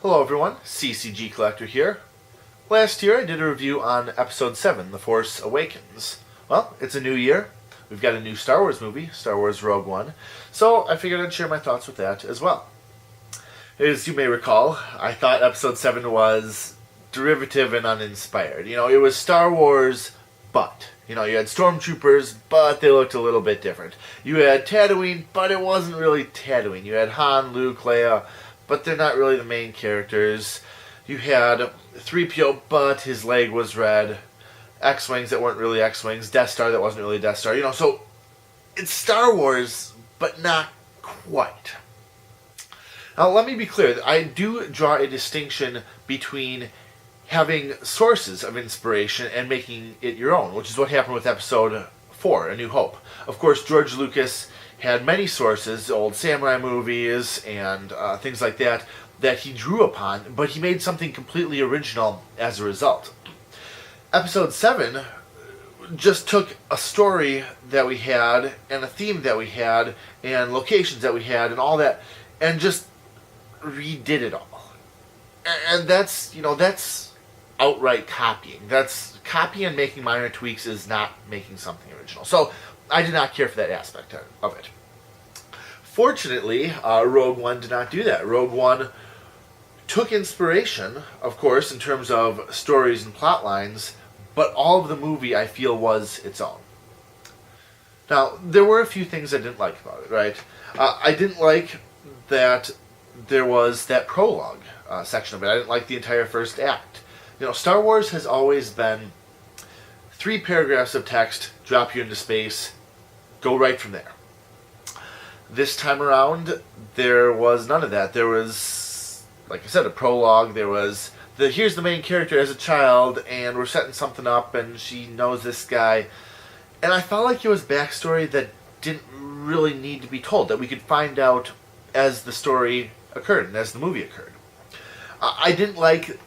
Hello everyone, CCG Collector here. Last year I did a review on Episode 7, The Force Awakens. Well, it's a new year. We've got a new Star Wars movie, Star Wars Rogue One, so I figured I'd share my thoughts with that as well. As you may recall, I thought Episode 7 was derivative and uninspired. It was Star Wars, but. You had stormtroopers, but they looked a little bit different. You had Tatooine, but it wasn't really Tatooine. You had Han, Luke, Leia, but they're not really the main characters. You had 3PO, but his leg was red. X-Wings that weren't really X-Wings. Death Star that wasn't really Death Star. So it's Star Wars, but not quite. Now, let me be clear. I do draw a distinction between having sources of inspiration and making it your own, which is what happened with Episode 4, A New Hope. Of course, George Lucas had many sources, old samurai movies and things like that he drew upon, but he made something completely original as a result. Episode 7 just took a story that we had and a theme that we had and locations that we had and all that and just redid it all. And that's outright copying. That's copy and making minor tweaks is not making something original. So I did not care for that aspect of it. Fortunately, Rogue One did not do that. Rogue One took inspiration, of course, in terms of stories and plot lines, but all of the movie, I feel, was its own. Now, there were a few things I didn't like about it, right? I didn't like that there was that prologue section of it. I didn't like the entire first act. Star Wars has always been 3 paragraphs of text, drop you into space, go right from there. This time around, there was none of that. There was, like I said, a prologue. There was here's the main character as a child, and we're setting something up, and she knows this guy. And I felt like it was backstory that didn't really need to be told, that we could find out as the story occurred and as the movie occurred. I didn't like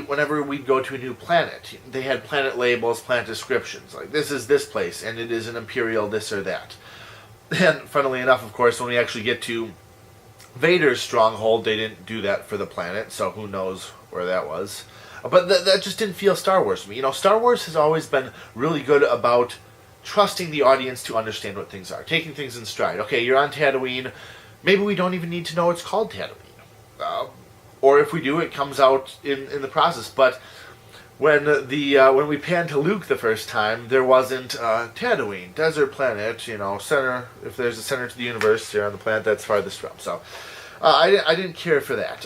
whenever we'd go to a new planet, they had planet labels, planet descriptions, like this is this place, and it is an Imperial this or that. And funnily enough, of course, when we actually get to Vader's stronghold, they didn't do that for the planet, so who knows where that was. But that just didn't feel Star Wars to me. Star Wars has always been really good about trusting the audience to understand what things are, taking things in stride. Okay, you're on Tatooine, maybe we don't even need to know it's called Tatooine. Or if we do, it comes out in the process. But when we panned to Luke the first time, there wasn't Tatooine, desert planet, center. If there's a center to the universe, you're on the planet that's farthest from. So I didn't care for that.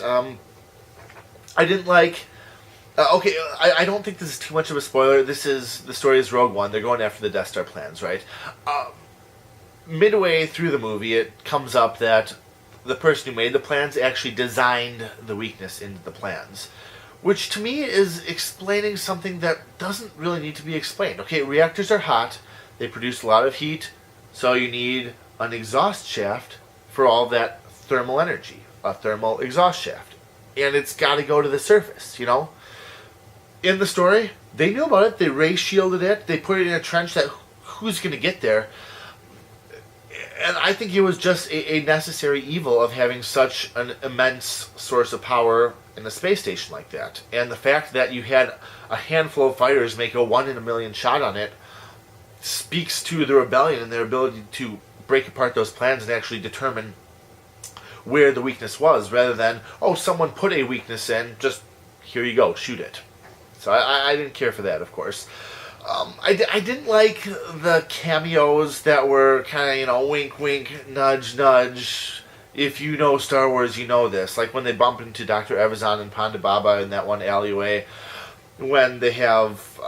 I didn't like. I don't think this is too much of a spoiler. The story is Rogue One. They're going after the Death Star plans, right? Midway through the movie, it comes up that the person who made the plans actually designed the weakness into the plans, which to me is explaining something that doesn't really need to be explained. Okay, reactors are hot, they produce a lot of heat, so you need an exhaust shaft for all that thermal energy, a thermal exhaust shaft, and it's got to go to the surface, In the story, they knew about it, they ray shielded it, they put it in a trench that who's going to get there. And I think it was just a necessary evil of having such an immense source of power in a space station like that. And the fact that you had a handful of fighters make a 1 in a million shot on it speaks to the rebellion and their ability to break apart those plans and actually determine where the weakness was, rather than, someone put a weakness in, just here you go, shoot it. So I didn't care for that, of course. I didn't like the cameos that were kind of, wink, wink, nudge, nudge. If you know Star Wars, you know this. Like when they bump into Dr. Evazan and Ponda Baba in that one alleyway. When they have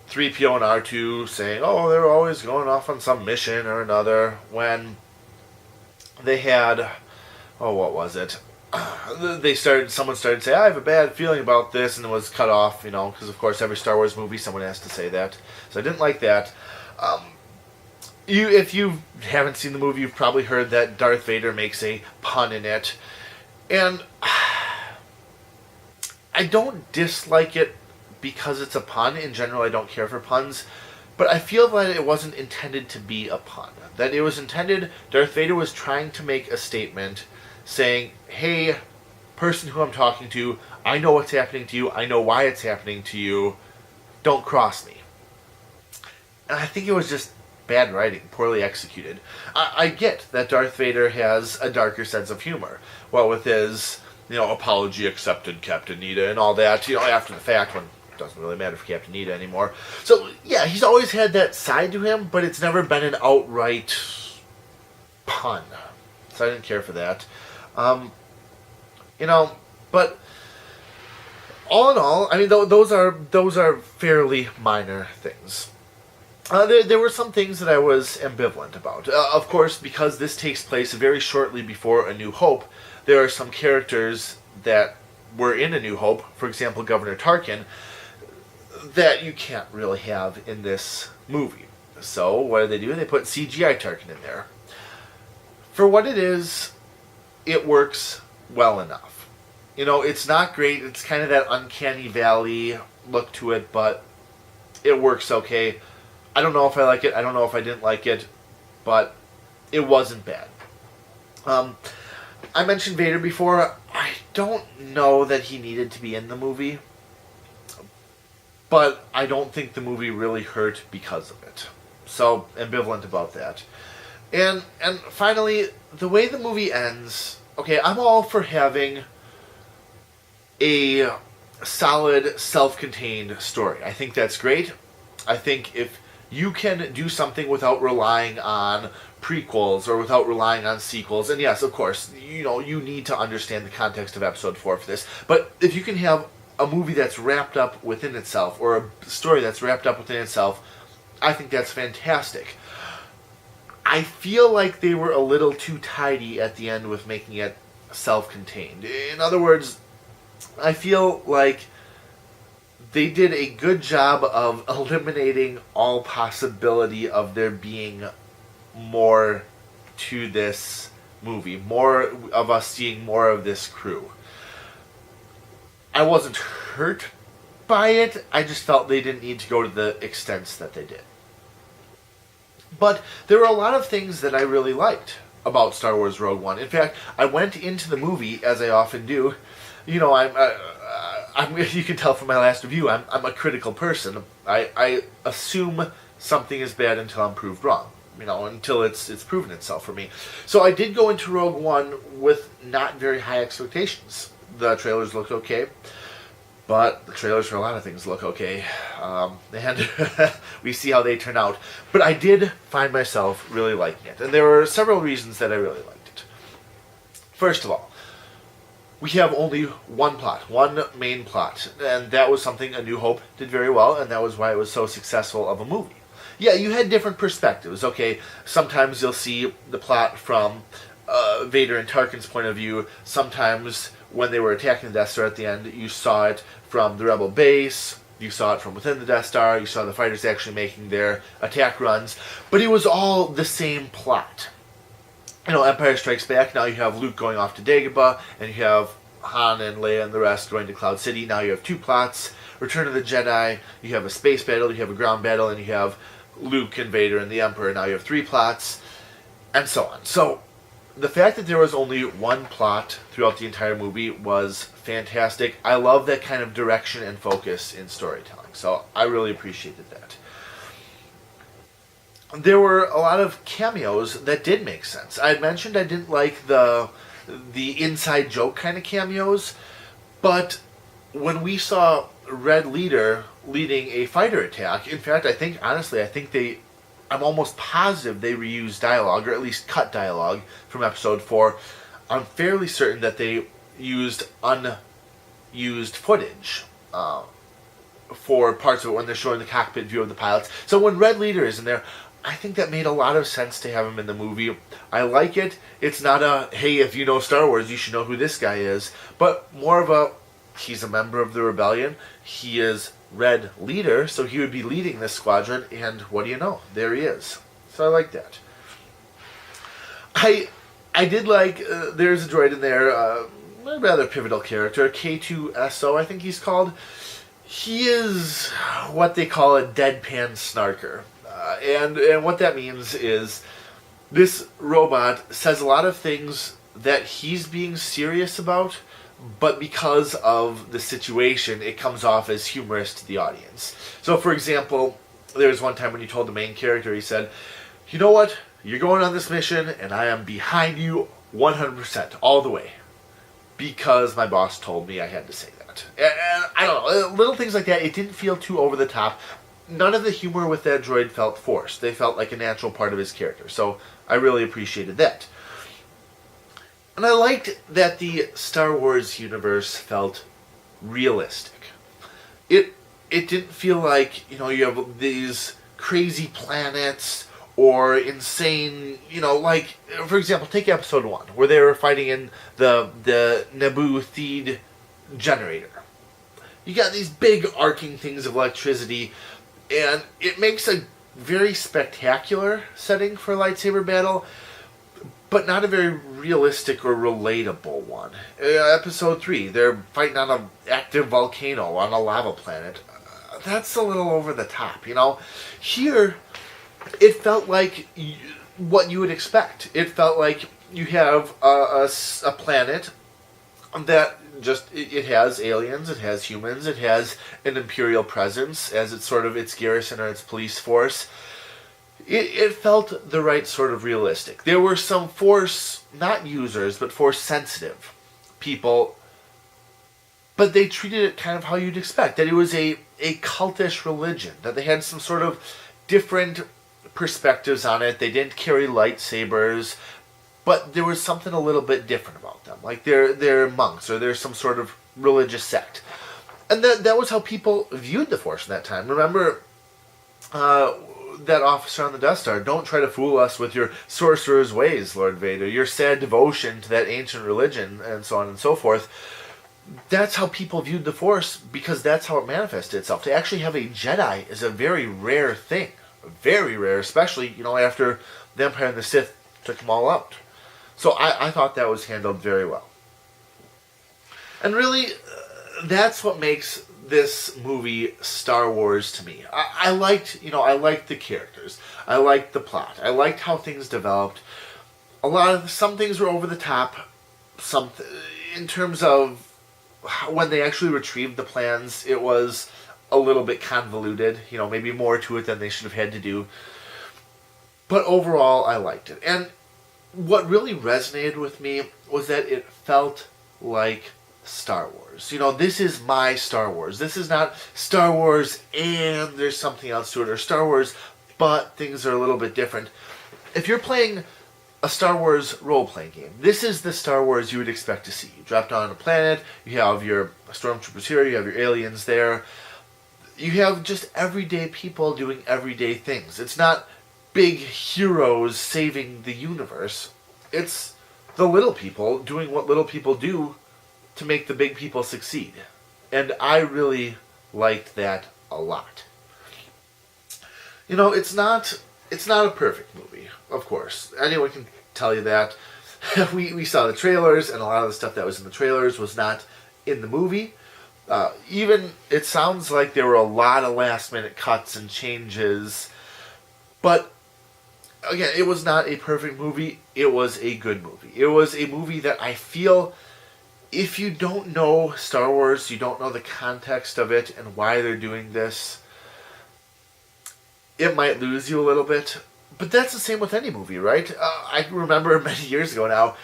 3PO and R2 saying, they're always going off on some mission or another. When they had, what was it? Someone started to say, I have a bad feeling about this, and it was cut off, because of course every Star Wars movie someone has to say that. So I didn't like that. If you haven't seen the movie, you've probably heard that Darth Vader makes a pun in it. And I don't dislike it because it's a pun. In general, I don't care for puns. But I feel that it wasn't intended to be a pun. That it was intended, Darth Vader was trying to make a statement saying, hey, person who I'm talking to. I know what's happening to you. I know why it's happening to you. Don't cross me. And I think it was just bad writing, poorly executed. I get that Darth Vader has a darker sense of humor. Well, with his, apology accepted, Captain Needa, and all that, after the fact, when it doesn't really matter for Captain Needa anymore. So, yeah, he's always had that side to him, but it's never been an outright pun. So I didn't care for that. But all in all, I mean, those are fairly minor things. There were some things that I was ambivalent about. Of course, because this takes place very shortly before A New Hope, there are some characters that were in A New Hope, for example, Governor Tarkin, that you can't really have in this movie. So, what do? They put CGI Tarkin in there. For what it is, it works well enough. It's not great. It's kind of that uncanny valley look to it, but it works okay. I don't know if I like it. I don't know if I didn't like it, but it wasn't bad. I mentioned Vader before. I don't know that he needed to be in the movie, but I don't think the movie really hurt because of it. So, ambivalent about that. And finally, the way the movie ends, okay, I'm all for having a solid, self-contained story. I think that's great. I think if you can do something without relying on prequels or without relying on sequels, and yes, of course, you need to understand the context of Episode 4 for this, but if you can have a movie that's wrapped up within itself, or a story that's wrapped up within itself, I think that's fantastic. I feel like they were a little too tidy at the end with making it self-contained. In other words, I feel like they did a good job of eliminating all possibility of there being more to this movie, more of us seeing more of this crew. I wasn't hurt by it, I just felt they didn't need to go to the extents that they did. But there were a lot of things that I really liked about Star Wars Rogue One. In fact, I went into the movie, as I often do. I'm you can tell from my last review, I'm a critical person. I assume something is bad until I'm proved wrong. Until it's proven itself for me. So I did go into Rogue One with not very high expectations. The trailers looked okay. But the trailers for a lot of things look okay, and we see how they turn out. But I did find myself really liking it, and there were several reasons that I really liked it. First of all, we have only one plot, one main plot, and that was something A New Hope did very well, and that was why it was so successful of a movie. Yeah, you had different perspectives, okay? Sometimes you'll see the plot from Vader and Tarkin's point of view. Sometimes when they were attacking the Death Star at the end, you saw it from the Rebel base, you saw it from within the Death Star, you saw the fighters actually making their attack runs, but it was all the same plot. Empire Strikes Back, now you have Luke going off to Dagobah, and you have Han and Leia and the rest going to Cloud City. Now you have two plots. Return of the Jedi, you have a space battle, you have a ground battle, and you have Luke and Vader and the Emperor. Now you have three plots, and so on. So, the fact that there was only one plot throughout the entire movie was fantastic. I love that kind of direction and focus in storytelling, so I really appreciated that. There were a lot of cameos that did make sense. I had mentioned I didn't like the inside joke kind of cameos, but when we saw Red Leader leading a fighter attack, in fact, I'm almost positive they reused dialogue, or at least cut dialogue, from Episode 4. I'm fairly certain that they used unused footage for parts of it when they're showing the cockpit view of the pilots. So when Red Leader is in there, I think that made a lot of sense to have him in the movie. I like it. It's not a, hey, if you know Star Wars, you should know who this guy is, but more of a, he's a member of the rebellion. He is Red Leader, so he would be leading this squadron, and what do you know? There he is. So I like that. I did like, there's a droid in there, a rather pivotal character, K2SO, I think he's called. He is what they call a deadpan snarker. And what that means is this robot says a lot of things that he's being serious about, but because of the situation, it comes off as humorous to the audience. So, for example, there was one time when he told the main character, he said, "You know what? You're going on this mission, and I am behind you 100%, all the way. Because my boss told me I had to say that." And I don't know, little things like that, it didn't feel too over the top. None of the humor with that droid felt forced. They felt like a natural part of his character. So I really appreciated that. And I liked that the Star Wars universe felt realistic. It didn't feel like, you have these crazy planets or insane, like, for example, take episode 1, where they were fighting in the Naboo Theed generator. You got these big arcing things of electricity, and it makes a very spectacular setting for a lightsaber battle, but not a very realistic or relatable one. Episode 3, they're fighting on an active volcano on a lava planet. That's a little over the top, Here, it felt like what you would expect. It felt like you have a planet that it has aliens, it has humans, it has an Imperial presence as its garrison or its police force. It felt the right sort of realistic. There were some Force, not users, but Force-sensitive people, but they treated it kind of how you'd expect, that it was a cultish religion, that they had some sort of different perspectives on it. They didn't carry lightsabers, but there was something a little bit different about them. Like they're monks, or they're some sort of religious sect. And that was how people viewed the Force in that time. Remember that officer on the Death Star, "Don't try to fool us with your sorcerer's ways, Lord Vader, your sad devotion to that ancient religion," and so on and so forth. That's how people viewed the Force, because that's how it manifested itself. To actually have a Jedi is a very rare thing. Very rare, especially, after the Empire and the Sith took them all out. So I thought that was handled very well. And really, that's what makes this movie Star Wars to me. I liked the characters. I liked the plot. I liked how things developed. Some things were over the top. In terms of when they actually retrieved the plans, it was a little bit convoluted. Maybe more to it than they should have had to do. But overall, I liked it. And what really resonated with me was that it felt like Star Wars. This is my Star Wars. This is not Star Wars and there's something else to it, or Star Wars, but things are a little bit different. If you're playing a Star Wars role-playing game, this is the Star Wars you would expect to see. You drop down on a planet, you have your stormtroopers here, you have your aliens there. You have just everyday people doing everyday things. It's not big heroes saving the universe. It's the little people doing what little people do to make the big people succeed. And I really liked that a lot. It's not a perfect movie, of course. Anyone can tell you that. We saw the trailers, and a lot of the stuff that was in the trailers was not in the movie. Even, it sounds like there were a lot of last-minute cuts and changes. But, again, it was not a perfect movie. It was a good movie. It was a movie that I feel, if you don't know Star Wars, you don't know the context of it and why they're doing this, it might lose you a little bit. But that's the same with any movie, right? I remember many years ago now,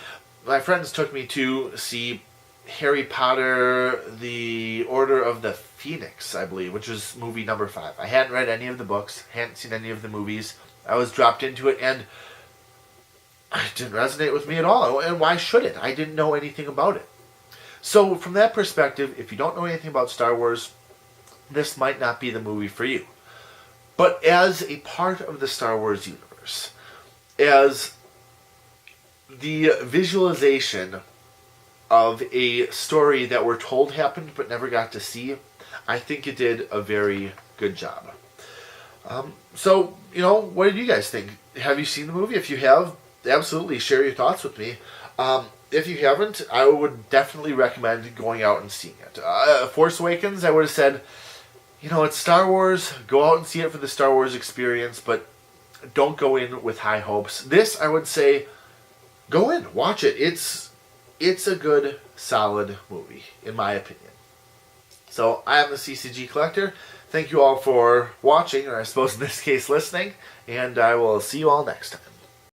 my friends took me to see Harry Potter, The Order of the Phoenix, I believe, which was movie number 5. I hadn't read any of the books, hadn't seen any of the movies. I was dropped into it, and it didn't resonate with me at all. And why should it? I didn't know anything about it. So, from that perspective, if you don't know anything about Star Wars, this might not be the movie for you. But as a part of the Star Wars universe, as the visualization of a story that we're told happened but never got to see, I think it did a very good job. So, what did you guys think? Have you seen the movie? If you have, absolutely share your thoughts with me. If you haven't, I would definitely recommend going out and seeing it. Force Awakens, I would have said, it's Star Wars. Go out and see it for the Star Wars experience, but don't go in with high hopes. This, I would say, go in, watch it. it's a good, solid movie, in my opinion. So I am the CCG Collector. Thank you all for watching, or I suppose in this case listening, and I will see you all next time.